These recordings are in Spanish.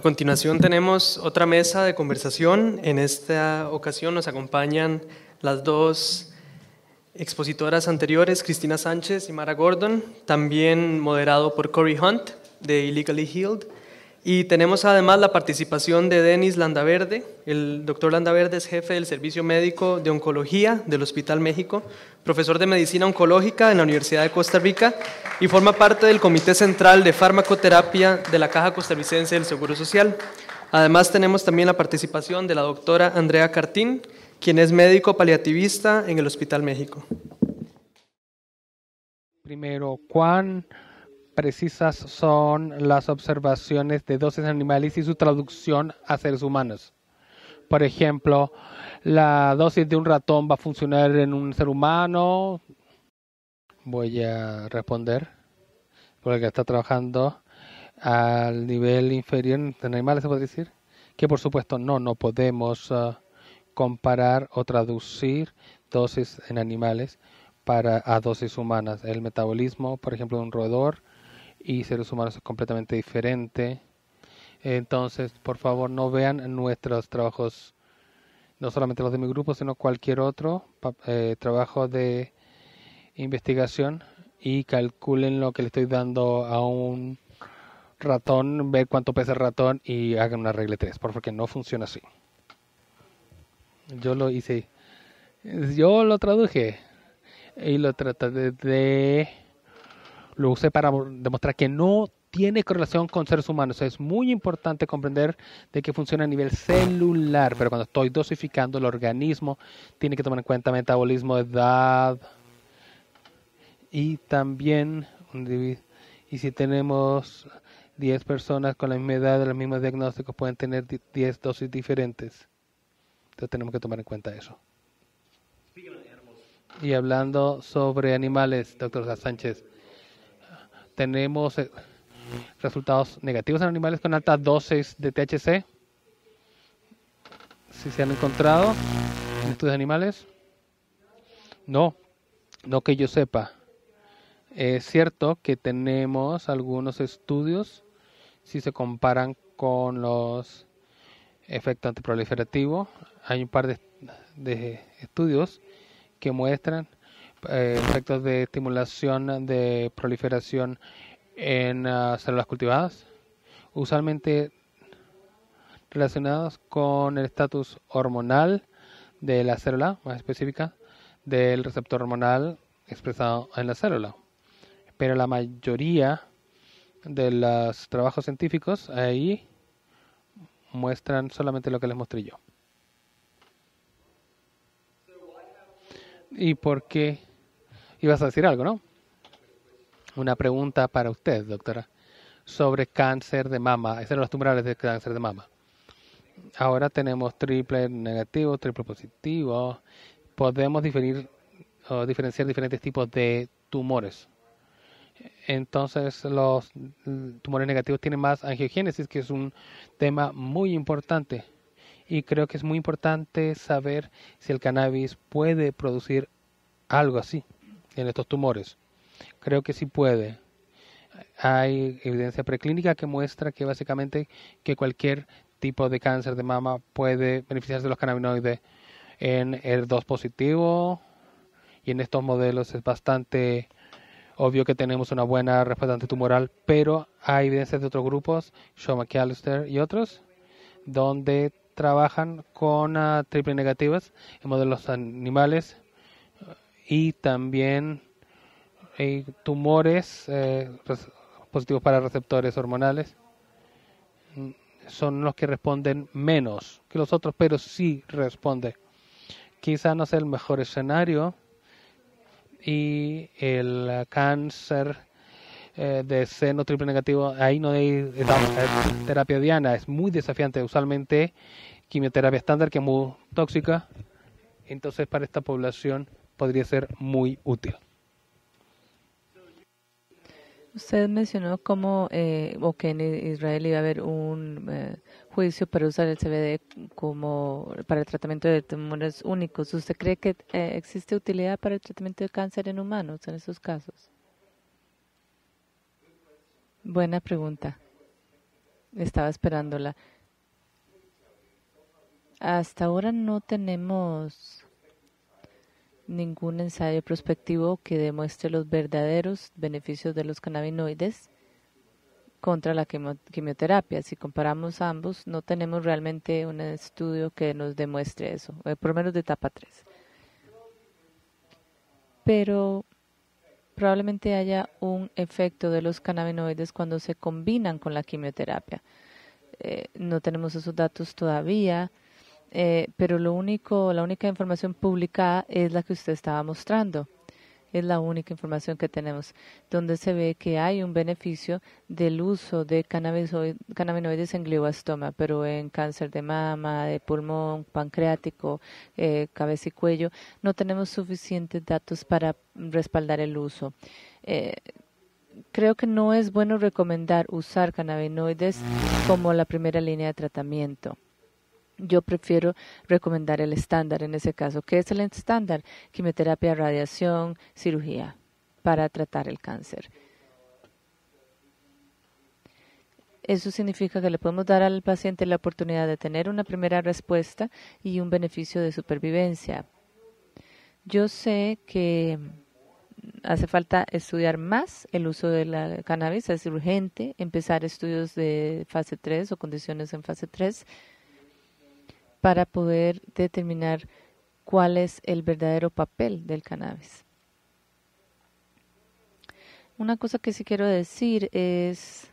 A continuación tenemos otra mesa de conversación. En esta ocasión nos acompañan las dos expositoras anteriores, Cristina Sánchez y Mara Gordon, también moderado por Corey Hunt de Illegally Healed. Y tenemos además la participación de Denis Landaverde. El doctor Landaverde es jefe del Servicio Médico de Oncología del Hospital México, profesor de Medicina Oncológica en la Universidad de Costa Rica y forma parte del Comité Central de Farmacoterapia de la Caja Costarricense del Seguro Social. Además tenemos también la participación de la doctora Andrea Cartín, quien es médico paliativista en el Hospital México. Primero, ¿cuán precisas son las observaciones de dosis animales y su traducción a seres humanos? Por ejemplo, ¿la dosis de un ratón va a funcionar en un ser humano? Voy a responder, porque está trabajando al nivel inferior en animales, se puede decir, que por supuesto no podemos comparar o traducir dosis en animales a dosis humanas. El metabolismo, por ejemplo, de un roedor y seres humanos es completamente diferente. Entonces, por favor, no vean nuestros trabajos, no solamente los de mi grupo, sino cualquier otro trabajo de investigación, y calculen lo que le estoy dando a un ratón, ver cuánto pesa el ratón y hagan una regla 3, porque no funciona así. Yo lo hice, yo lo traduje y lo traté lo usé para demostrar que no tiene correlación con seres humanos. Es muy importante comprender de que funciona a nivel celular, pero cuando estoy dosificando el organismo, tiene que tomar en cuenta metabolismo, edad y también, y si tenemos 10 personas con la misma edad, los mismos diagnósticos, pueden tener 10 dosis diferentes. Entonces tenemos que tomar en cuenta eso. Y hablando sobre animales, doctor Sánchez, tenemos resultados negativos en animales con altas dosis de THC. ¿Sí se han encontrado en estudios animales? No que yo sepa. Es cierto que tenemos algunos estudios, si se comparan con los efectos antiproliferativos. Hay un par de estudios que muestran efectos de estimulación de proliferación en células cultivadas, usualmente relacionados con el estatus hormonal de la célula, más específica, del receptor hormonal expresado en la célula. Pero la mayoría de los trabajos científicos ahí muestran solamente lo que les mostré yo. ¿Y por qué? Ibas a decir algo, ¿no? Una pregunta para usted, doctora, sobre cáncer de mama, esos son los tumorales de cáncer de mama. Ahora tenemos triple negativo, triple positivo. Podemos diferenciar diferentes tipos de tumores. Entonces, los tumores negativos tienen más angiogénesis, que es un tema muy importante. Y creo que es muy importante saber si el cannabis puede producir algo así en estos tumores. Creo que sí puede. Hay evidencia preclínica que muestra que básicamente que cualquier tipo de cáncer de mama puede beneficiarse de los cannabinoides en HER2 positivo, y en estos modelos es bastante obvio que tenemos una buena respuesta antitumoral, pero hay evidencias de otros grupos, Shaw McAllister y otros, donde trabajan con triple negativas en modelos animales y también tumores positivos para receptores hormonales. Son los que responden menos que los otros, pero sí responden. Quizá no sea el mejor escenario, y el cáncer de seno triple negativo, ahí no hay terapia diana, es muy desafiante. Usualmente quimioterapia estándar, que es muy tóxica, entonces para esta población podría ser muy útil. Usted mencionó cómo o que en Israel iba a haber un juicio para usar el CBD como para el tratamiento de tumores únicos. ¿Usted cree que existe utilidad para el tratamiento de cáncer en humanos en esos casos? Buena pregunta. Estaba esperándola. Hasta ahora no tenemos ningún ensayo prospectivo que demuestre los verdaderos beneficios de los cannabinoides contra la quimioterapia. Si comparamos ambos, no tenemos realmente un estudio que nos demuestre eso, por lo menos de etapa 3. Pero probablemente haya un efecto de los cannabinoides cuando se combinan con la quimioterapia. No tenemos esos datos todavía, pero la única información publicada es la que usted estaba mostrando. Es la única información que tenemos, donde se ve que hay un beneficio del uso de cannabinoides en glioblastoma, pero en cáncer de mama, de pulmón, pancreático, cabeza y cuello, no tenemos suficientes datos para respaldar el uso. Creo que no es bueno recomendar usar cannabinoides como la primera línea de tratamiento. Yo prefiero recomendar el estándar en ese caso. ¿Qué es el estándar? Quimioterapia, radiación, cirugía para tratar el cáncer. Eso significa que le podemos dar al paciente la oportunidad de tener una primera respuesta y un beneficio de supervivencia. Yo sé que hace falta estudiar más el uso de la cannabis. Es urgente empezar estudios de fase 3 o condiciones en fase 3 para poder determinar cuál es el verdadero papel del cannabis. Una cosa que sí quiero decir es,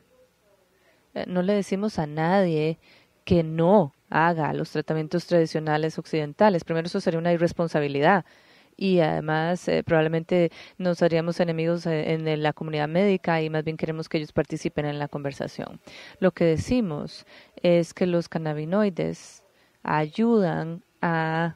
no le decimos a nadie que no haga los tratamientos tradicionales occidentales. Primero, eso sería una irresponsabilidad. Y además, probablemente nos haríamos enemigos en la comunidad médica y más bien queremos que ellos participen en la conversación. Lo que decimos es que los cannabinoides ayudan a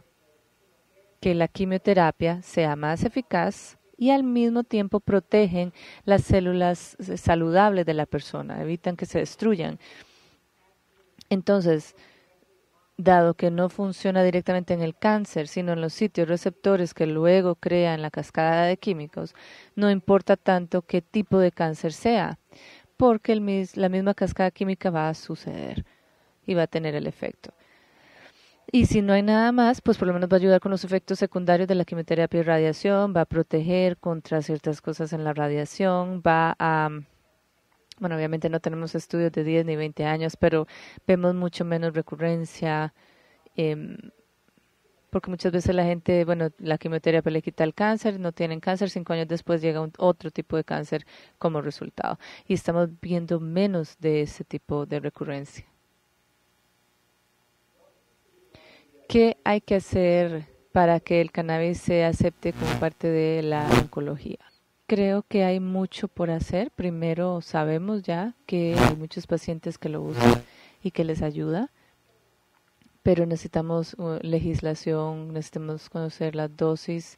que la quimioterapia sea más eficaz y al mismo tiempo protegen las células saludables de la persona, evitan que se destruyan. Entonces, dado que no funciona directamente en el cáncer, sino en los sitios receptores que luego crean la cascada de químicos, no importa tanto qué tipo de cáncer sea, porque la misma cascada química va a suceder y va a tener el efecto. Y si no hay nada más, pues por lo menos va a ayudar con los efectos secundarios de la quimioterapia y radiación, va a proteger contra ciertas cosas en la radiación, bueno, obviamente no tenemos estudios de 10 ni 20 años, pero vemos mucho menos recurrencia, porque muchas veces la gente, bueno, la quimioterapia le quita el cáncer, no tienen cáncer, 5 años después llega otro tipo de cáncer como resultado. Y estamos viendo menos de ese tipo de recurrencia. ¿Qué hay que hacer para que el cannabis se acepte como parte de la oncología? Creo que hay mucho por hacer. Primero, sabemos ya que hay muchos pacientes que lo usan y que les ayuda, pero necesitamos legislación, necesitamos conocer las dosis,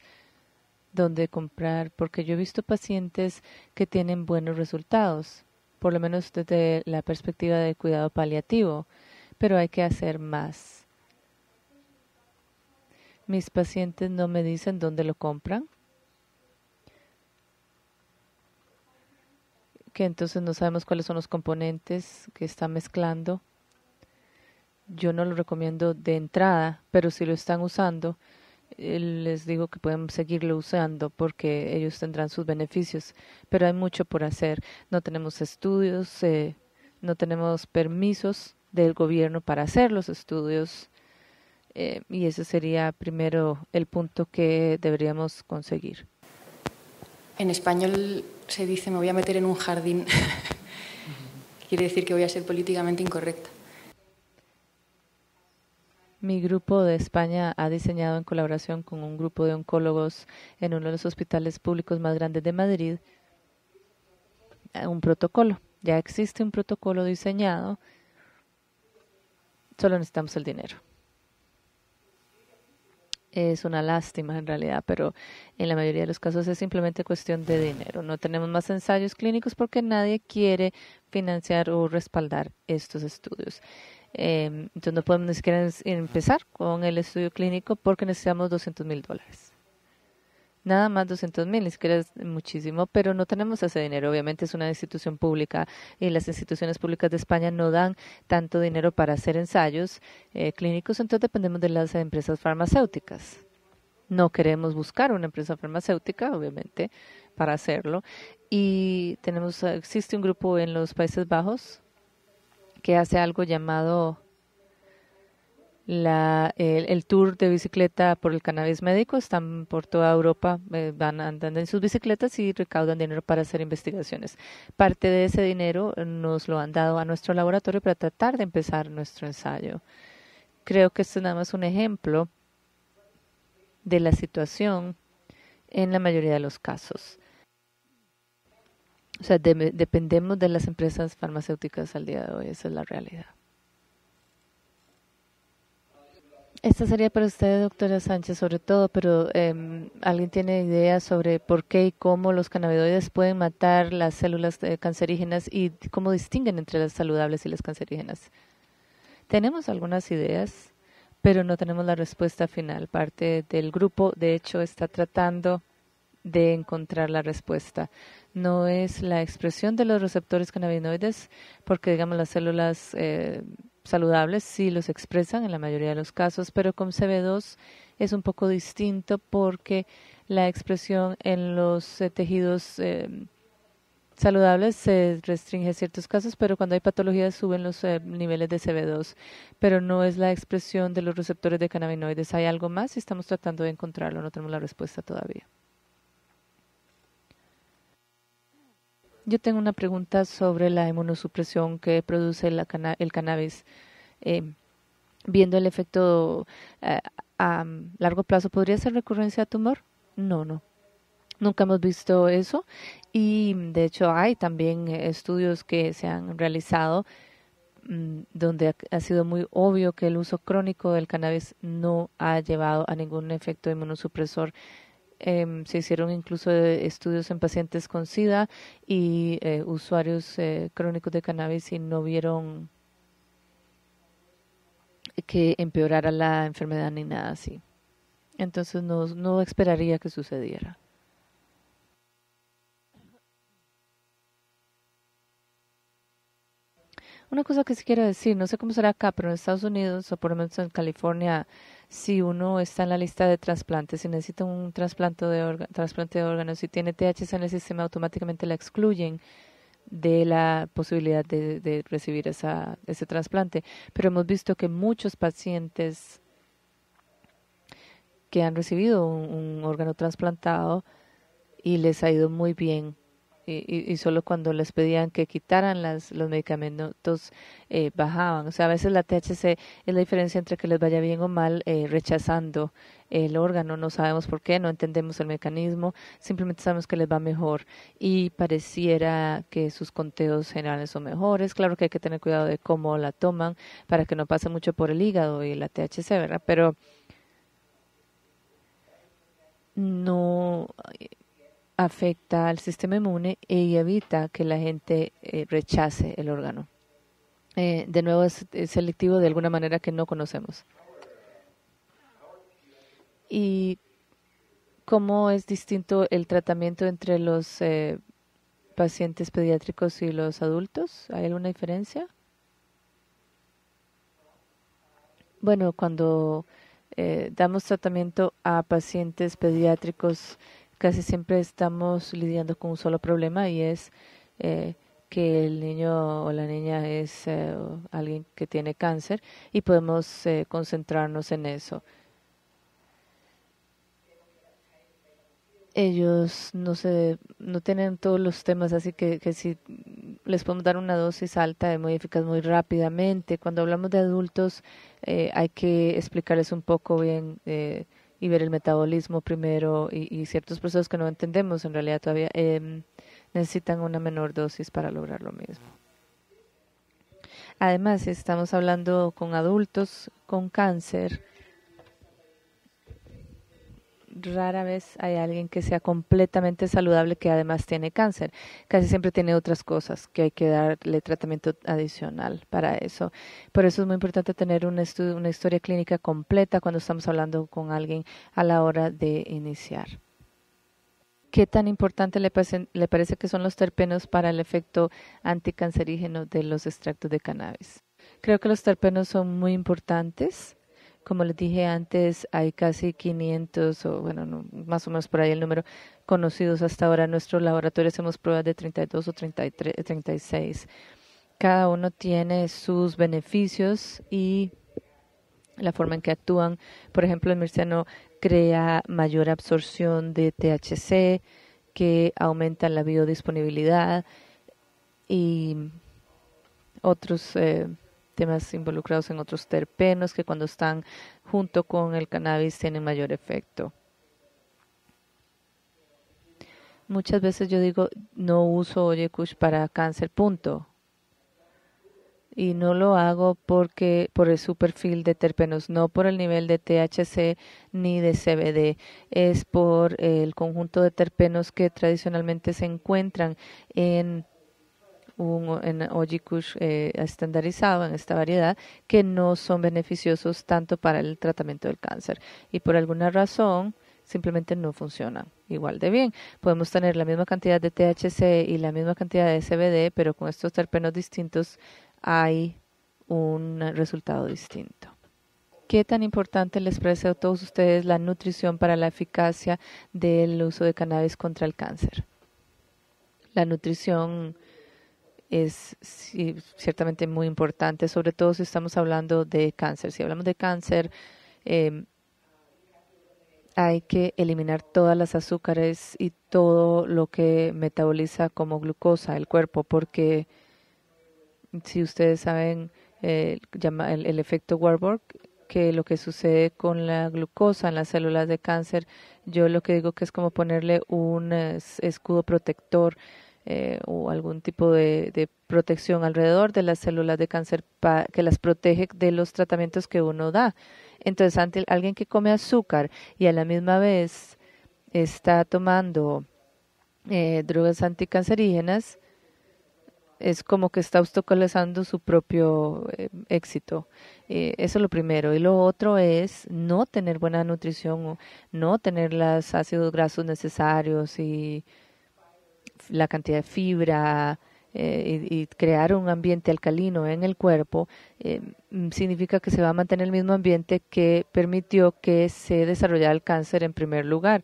dónde comprar, porque yo he visto pacientes que tienen buenos resultados, por lo menos desde la perspectiva del cuidado paliativo, pero hay que hacer más. Mis pacientes no me dicen dónde lo compran, que entonces no sabemos cuáles son los componentes que están mezclando. Yo no lo recomiendo de entrada, pero si lo están usando, les digo que pueden seguirlo usando porque ellos tendrán sus beneficios, pero hay mucho por hacer. No tenemos estudios, no tenemos permisos del gobierno para hacer los estudios. Y ese sería primero el punto que deberíamos conseguir. En español se dice me voy a meter en un jardín. Quiere decir que voy a ser políticamente incorrecta. Mi grupo de España ha diseñado en colaboración con un grupo de oncólogos en uno de los hospitales públicos más grandes de Madrid un protocolo. Ya existe un protocolo diseñado, solo necesitamos el dinero. Es una lástima en realidad, pero en la mayoría de los casos es simplemente cuestión de dinero. No tenemos más ensayos clínicos porque nadie quiere financiar o respaldar estos estudios. Entonces no podemos ni siquiera empezar con el estudio clínico porque necesitamos $200,000. Nada más 200,000, ni siquiera es muchísimo, pero no tenemos ese dinero. Obviamente es una institución pública y las instituciones públicas de España no dan tanto dinero para hacer ensayos clínicos, entonces dependemos de las empresas farmacéuticas. No queremos buscar una empresa farmacéutica, obviamente, para hacerlo. Y existe un grupo en los Países Bajos que hace algo llamado el tour de bicicleta por el cannabis médico. Están por toda Europa, van andando en sus bicicletas y recaudan dinero para hacer investigaciones. Parte de ese dinero nos lo han dado a nuestro laboratorio para tratar de empezar nuestro ensayo. Creo que esto es nada más un ejemplo de la situación en la mayoría de los casos. O sea, dependemos de las empresas farmacéuticas al día de hoy, esa es la realidad. Esta sería para usted, doctora Sánchez, sobre todo, pero ¿alguien tiene ideas sobre por qué y cómo los cannabinoides pueden matar las células cancerígenas y cómo distinguen entre las saludables y las cancerígenas? Tenemos algunas ideas, pero no tenemos la respuesta final. Parte del grupo, de hecho, está tratando de encontrar la respuesta. No es la expresión de los receptores cannabinoides, porque digamos las células saludables sí los expresan en la mayoría de los casos, pero con CB2 es un poco distinto porque la expresión en los tejidos saludables se restringe a ciertos casos, pero cuando hay patologías suben los niveles de CB2, pero no es la expresión de los receptores de cannabinoides. Hay algo más y estamos tratando de encontrarlo, no tenemos la respuesta todavía. Yo tengo una pregunta sobre la inmunosupresión que produce el cannabis. Viendo el efecto a largo plazo, ¿podría ser recurrencia de tumor? No. Nunca hemos visto eso. Y de hecho hay también estudios que se han realizado donde ha sido muy obvio que el uso crónico del cannabis no ha llevado a ningún efecto inmunosupresor. Se hicieron incluso estudios en pacientes con SIDA y usuarios crónicos de cannabis y no vieron que empeorara la enfermedad ni nada así. Entonces no esperaría que sucediera. Una cosa que sí quiero decir, no sé cómo será acá, pero en Estados Unidos o por lo menos en California, si uno está en la lista de trasplantes, si necesita un trasplante de órganos, si tiene THC en el sistema, automáticamente la excluyen de la posibilidad de recibir ese trasplante. Pero hemos visto que muchos pacientes que han recibido un órgano trasplantado y les ha ido muy bien, y solo cuando les pedían que quitaran los medicamentos bajaban. O sea, a veces la THC es la diferencia entre que les vaya bien o mal rechazando el órgano. No sabemos por qué, no entendemos el mecanismo, simplemente sabemos que les va mejor y pareciera que sus conteos generales son mejores. Claro que hay que tener cuidado de cómo la toman para que no pase mucho por el hígado y la THC, ¿verdad? Pero no afecta al sistema inmune y evita que la gente rechace el órgano. De nuevo es selectivo de alguna manera que no conocemos. ¿Y cómo es distinto el tratamiento entre los pacientes pediátricos y los adultos? ¿Hay alguna diferencia? Bueno, cuando damos tratamiento a pacientes pediátricos, casi siempre estamos lidiando con un solo problema y es que el niño o la niña es alguien que tiene cáncer y podemos concentrarnos en eso. Ellos no tienen todos los temas, así que si les podemos dar una dosis alta de muy eficaz muy rápidamente. Cuando hablamos de adultos hay que explicarles un poco bien y ver el metabolismo primero y ciertos procesos que no entendemos en realidad todavía necesitan una menor dosis para lograr lo mismo. Además, si estamos hablando con adultos con cáncer, rara vez hay alguien que sea completamente saludable que además tiene cáncer. Casi siempre tiene otras cosas que hay que darle tratamiento adicional para eso. Por eso es muy importante tener una historia clínica completa cuando estamos hablando con alguien a la hora de iniciar. ¿Qué tan importante le parece que son los terpenos para el efecto anticancerígeno de los extractos de cannabis? Creo que los terpenos son muy importantes. Como les dije antes, hay casi 500, o bueno, no, más o menos por ahí el número, conocidos hasta ahora. En nuestro laboratorio hacemos pruebas de 32 o 33, 36. Cada uno tiene sus beneficios y la forma en que actúan. Por ejemplo, el mirceno crea mayor absorción de THC, que aumenta la biodisponibilidad y otros temas involucrados en otros terpenos que cuando están junto con el cannabis tienen mayor efecto. Muchas veces yo digo, no uso Oye Kush para cáncer, punto. Y no lo hago porque por su perfil de terpenos, no por el nivel de THC ni de CBD, es por el conjunto de terpenos que tradicionalmente se encuentran en Oji Kush estandarizado, en esta variedad, que no son beneficiosos tanto para el tratamiento del cáncer. Y por alguna razón simplemente no funcionan igual de bien. Podemos tener la misma cantidad de THC y la misma cantidad de CBD, pero con estos terpenos distintos hay un resultado distinto. ¿Qué tan importante les parece a todos ustedes la nutrición para la eficacia del uso de cannabis contra el cáncer? La nutrición es ciertamente muy importante, sobre todo si estamos hablando de cáncer. Si hablamos de cáncer, hay que eliminar todas las azúcares y todo lo que metaboliza como glucosa el cuerpo, porque si ustedes saben el efecto Warburg, que lo que sucede con la glucosa en las células de cáncer, yo lo que digo que es como ponerle un escudo protector o algún tipo de protección alrededor de las células de cáncer que las protege de los tratamientos que uno da. Entonces, ante alguien que come azúcar y a la misma vez está tomando drogas anticancerígenas, es como que está obstaculizando su propio éxito. Eso es lo primero. Y lo otro es no tener buena nutrición, o no tener los ácidos grasos necesarios y la cantidad de fibra y crear un ambiente alcalino en el cuerpo, significa que se va a mantener el mismo ambiente que permitió que se desarrollara el cáncer en primer lugar.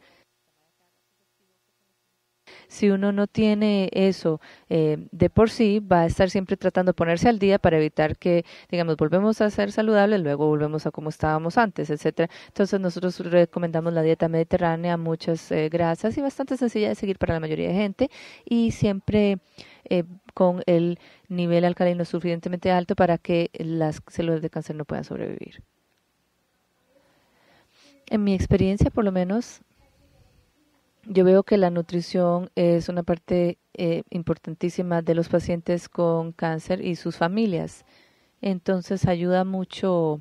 Si uno no tiene eso de por sí, va a estar siempre tratando de ponerse al día para evitar que, digamos, volvemos a ser saludables, luego volvemos a como estábamos antes, etcétera. Entonces nosotros recomendamos la dieta mediterránea, muchas grasas y bastante sencilla de seguir para la mayoría de gente y siempre con el nivel alcalino suficientemente alto para que las células de cáncer no puedan sobrevivir. En mi experiencia, por lo menos, yo veo que la nutrición es una parte importantísima de los pacientes con cáncer y sus familias. Entonces ayuda mucho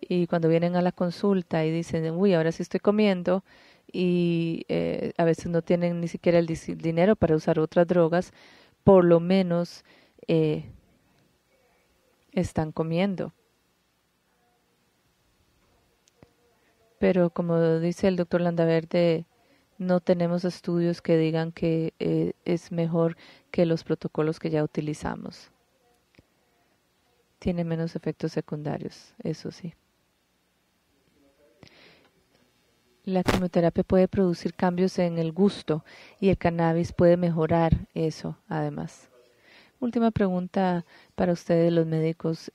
y cuando vienen a la consulta y dicen, uy, ahora sí estoy comiendo y a veces no tienen ni siquiera el dinero para usar otras drogas, por lo menos están comiendo. Pero como dice el doctor Landaverde, no tenemos estudios que digan que es mejor que los protocolos que ya utilizamos. Tiene menos efectos secundarios, eso sí. La quimioterapia puede producir cambios en el gusto y el cannabis puede mejorar eso, además. Última pregunta para ustedes, los médicos.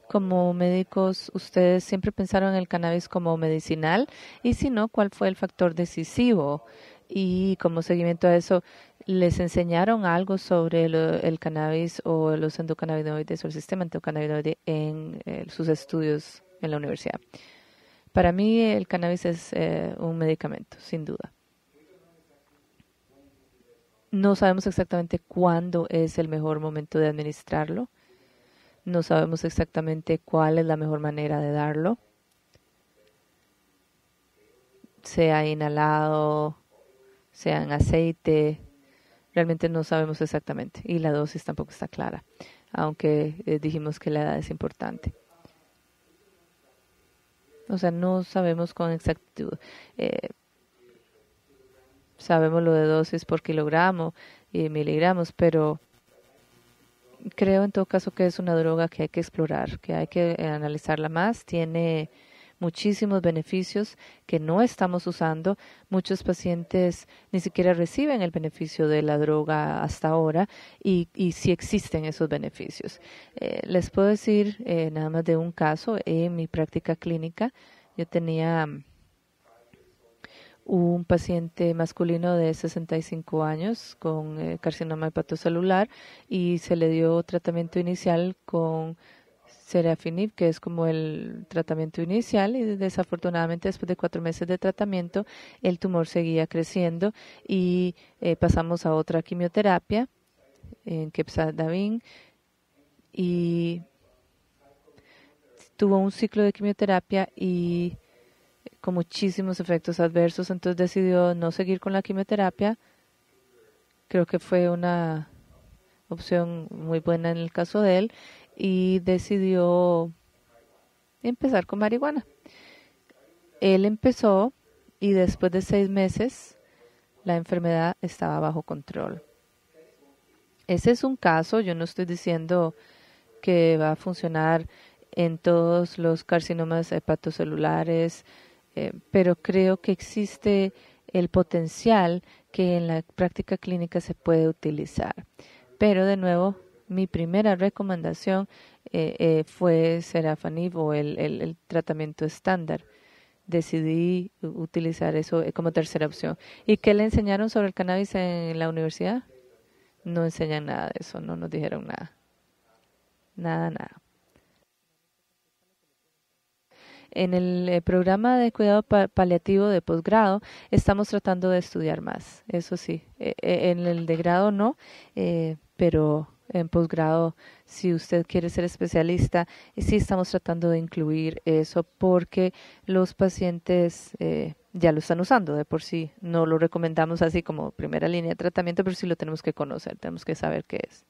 Como médicos, ¿ustedes siempre pensaron en el cannabis como medicinal? Y si no, ¿cuál fue el factor decisivo? Y como seguimiento a eso, ¿les enseñaron algo sobre el cannabis o los endocannabinoides o el sistema endocannabinoide en sus estudios en la universidad? Para mí el cannabis es un medicamento, sin duda. No sabemos exactamente cuándo es el mejor momento de administrarlo. No sabemos exactamente cuál es la mejor manera de darlo. Sea inhalado, sea en aceite. Realmente no sabemos exactamente. Y la dosis tampoco está clara. Aunque dijimos que la edad es importante. O sea, no sabemos con exactitud. sabemos lo de dosis por kilogramo y miligramos, pero creo en todo caso que es una droga que hay que explorar, que hay que analizarla más. Tiene muchísimos beneficios que no estamos usando. Muchos pacientes ni siquiera reciben el beneficio de la droga hasta ahora y sí existen esos beneficios. Les puedo decir nada más de un caso en mi práctica clínica. Yo tenía un paciente masculino de 65 años con carcinoma hepatocelular y se le dio tratamiento inicial con Sorafenib, que es como el tratamiento inicial, y desafortunadamente después de 4 meses de tratamiento el tumor seguía creciendo y pasamos a otra quimioterapia en Capecitabine y tuvo un ciclo de quimioterapia y con muchísimos efectos adversos, entonces decidió no seguir con la quimioterapia. Creo que fue una opción muy buena en el caso de él y decidió empezar con marihuana. Él empezó y después de 6 meses la enfermedad estaba bajo control. Ese es un caso, yo no estoy diciendo que va a funcionar en todos los carcinomas hepatocelulares, pero creo que existe el potencial que en la práctica clínica se puede utilizar. Pero de nuevo, mi primera recomendación fue Sorafenib o el tratamiento estándar. Decidí utilizar eso como tercera opción. ¿Y qué le enseñaron sobre el cannabis en la universidad? No enseñan nada de eso, no nos dijeron nada. Nada. En el programa de cuidado paliativo de posgrado estamos tratando de estudiar más, eso sí. En el de grado no, pero en posgrado, si usted quiere ser especialista, sí estamos tratando de incluir eso porque los pacientes ya lo están usando de por sí. No lo recomendamos así como primera línea de tratamiento, pero sí lo tenemos que conocer, tenemos que saber qué es.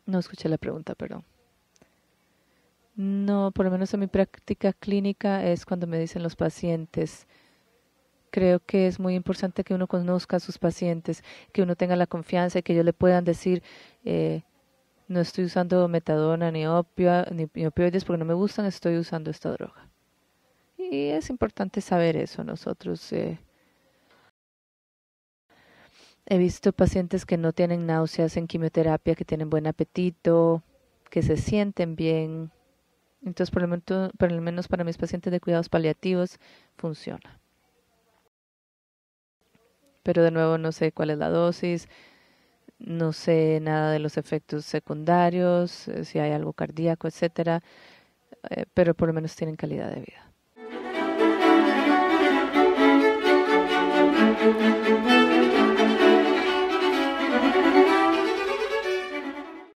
No escuché la pregunta, perdón. No, por lo menos en mi práctica clínica es cuando me dicen los pacientes. Creo que es muy importante que uno conozca a sus pacientes, que uno tenga la confianza y que ellos le puedan decir, no estoy usando metadona ni opioides porque no me gustan, estoy usando esta droga. Y es importante saber eso. Nosotros he visto pacientes que no tienen náuseas en quimioterapia, que tienen buen apetito, que se sienten bien. Entonces, por lo menos para mis pacientes de cuidados paliativos, funciona. Pero de nuevo no sé cuál es la dosis, no sé nada de los efectos secundarios, si hay algo cardíaco, etcétera, pero por lo menos tienen calidad de vida.